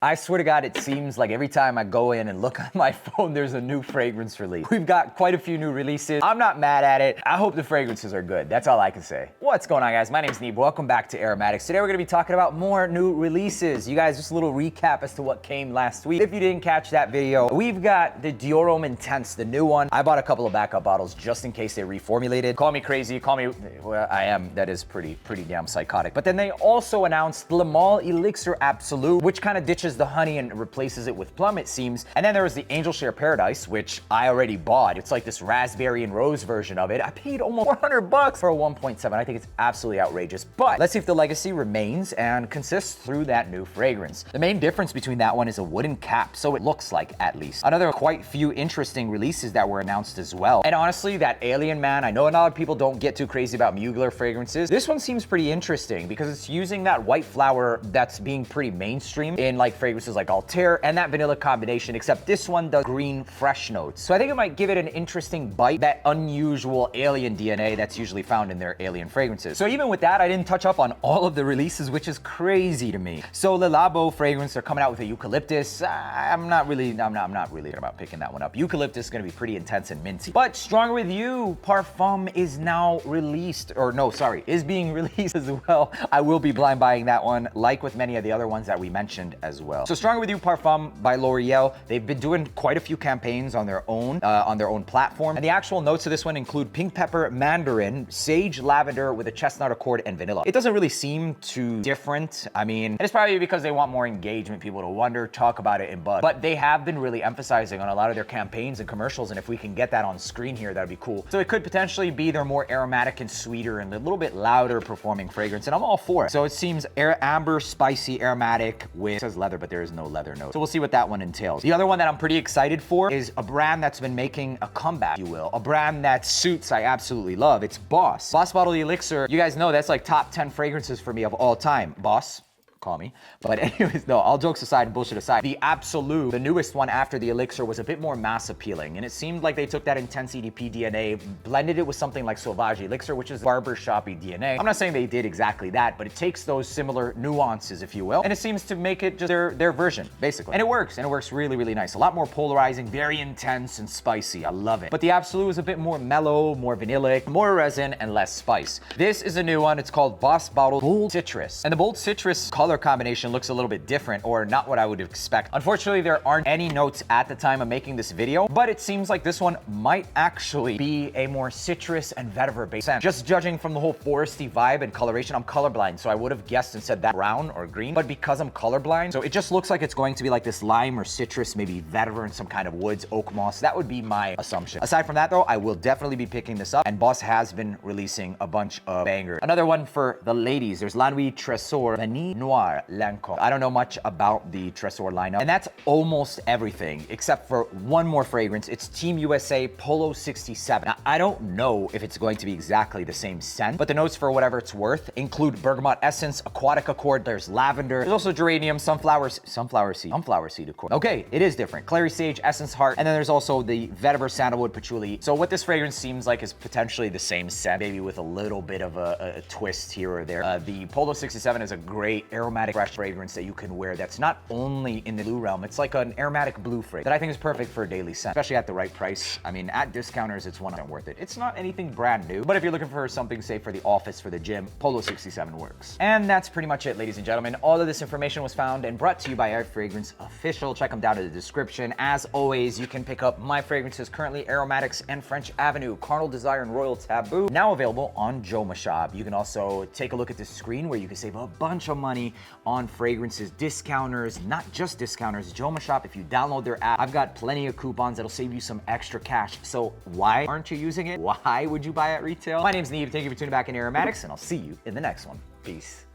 I swear to God, it seems like every time I go in and look on my phone, there's a new fragrance release. We've got quite a few new releases. I'm not mad at it. I hope the fragrances are good. That's all I can say. What's going on, guys? My name's Neeb. Welcome back to AROMATIX. Today, we're gonna be talking about more new releases. You guys, just a little recap as to what came last week. If you didn't catch that video, we've got the Dior Intense, the new one. I bought a couple of backup bottles just in case they reformulated. Call me crazy, call me, well, I am. That is pretty damn psychotic. But then they also announced Le Male Elixir Absolute, which kind of ditches the honey and replaces it with plum, it seems. And then there was the Angel Share Paradise, which I already bought. It's like this raspberry and rose version of it. I paid almost 400 bucks for a 1.7. I think it's absolutely outrageous. But let's see if the legacy remains and consists through that new fragrance. The main difference between that one is a wooden cap, so it looks like, at least. Another quite few interesting releases that were announced as well. And honestly, that Alien Man, I know a lot of people don't get too crazy about Mugler fragrances. This one seems pretty interesting because it's using that white flower that's being pretty mainstream in like fragrances like Altair and that vanilla combination, except this one does green fresh notes. So I think it might give it an interesting bite, that unusual alien DNA that's usually found in their alien fragrances. So even with that, I didn't touch up on all of the releases, which is crazy to me. So Le Labo fragrance, they're coming out with a eucalyptus. I'm not really about picking that one up. Eucalyptus is gonna be pretty intense and minty. But Stronger With You Parfum is now released, or no, sorry, is being released as well. I will be blind buying that one, like with many of the other ones that we mentioned as well. So Stronger With You Parfum by L'Oreal. They've been doing quite a few campaigns on their own platform. And the actual notes of this one include pink pepper, mandarin, sage, lavender with a chestnut accord, and vanilla. It doesn't really seem too different. I mean, it's probably because they want more engagement, people to wonder, talk about it, and buzz. But they have been really emphasizing on a lot of their campaigns and commercials, and if we can get that on screen here, that'd be cool. So it could potentially be their more aromatic and sweeter and a little bit louder performing fragrance, and I'm all for it. So it seems amber, spicy, aromatic with, it says leather, but there is no leather note. So we'll see what that one entails. The other one that I'm pretty excited for is a brand that's been making a comeback, if you will. A brand that suits I absolutely love. It's Boss. Boss Bottled Elixir. You guys know that's like top 10 fragrances for me of all time. Boss. Call me. But anyways, no, all jokes aside and bullshit aside, the Absolute, the newest one after the Elixir, was a bit more mass appealing. And it seemed like they took that intense EDP DNA, blended it with something like Sauvage Elixir, which is barbershoppy DNA. I'm not saying they did exactly that, but it takes those similar nuances, if you will, and it seems to make it just their version, basically. And it works really, really nice. A lot more polarizing, very intense and spicy. I love it. But the Absolute is a bit more mellow, more vanillic, more resin, and less spice. This is a new one. It's called Boss Bottled Bold Citrus. And the Bold Citrus color combination looks a little bit different, or not what I would expect. Unfortunately, there aren't any notes at the time of making this video, but it seems like this one might actually be a more citrus and vetiver based scent. Just judging from the whole foresty vibe and coloration, I'm colorblind, so I would have guessed and said that brown or green, but because I'm colorblind, so it just looks like it's going to be like this lime or citrus, maybe vetiver and some kind of woods, oak moss. That would be my assumption. Aside from that though, I will definitely be picking this up, and Boss has been releasing a bunch of bangers. Another one for the ladies, there's La Nuit Tresor Vanille Noir Lancôme. I don't know much about the Tresor lineup, and that's almost everything except for one more fragrance. It's Team USA Polo 67. Now, I don't know if it's going to be exactly the same scent, but the notes, for whatever it's worth, include bergamot essence, aquatic accord, there's lavender, there's also geranium, sunflower seed accord. Okay, it is different. Clary sage, essence heart, and then there's also the vetiver, sandalwood, patchouli. So what this fragrance seems like is potentially the same scent, maybe with a little bit of a twist here or there. The Polo 67 is a great aromatic fresh fragrance that you can wear that's not only in the blue realm, it's like an aromatic blue fragrance that I think is perfect for a daily scent, especially at the right price. I mean, at discounters, it's 100% worth it. It's not anything brand new, but if you're looking for something, say, for the office, for the gym, Polo 67 works. And that's pretty much it, ladies and gentlemen. All of this information was found and brought to you by Air Fragrance Official. Check them down in the description. As always, you can pick up my fragrances, currently AROMATIX and French Avenue, Carnal Desire and Royal Taboo, now available on Joma Shop. You can also take a look at this screen where you can save a bunch of money on fragrances, discounters, not just discounters, Joma Shop. If you download their app, I've got plenty of coupons that'll save you some extra cash. So why aren't you using it? Why would you buy at retail? My name's Neeb. Thank you for tuning back in AROMATIX, and I'll see you in the next one. Peace.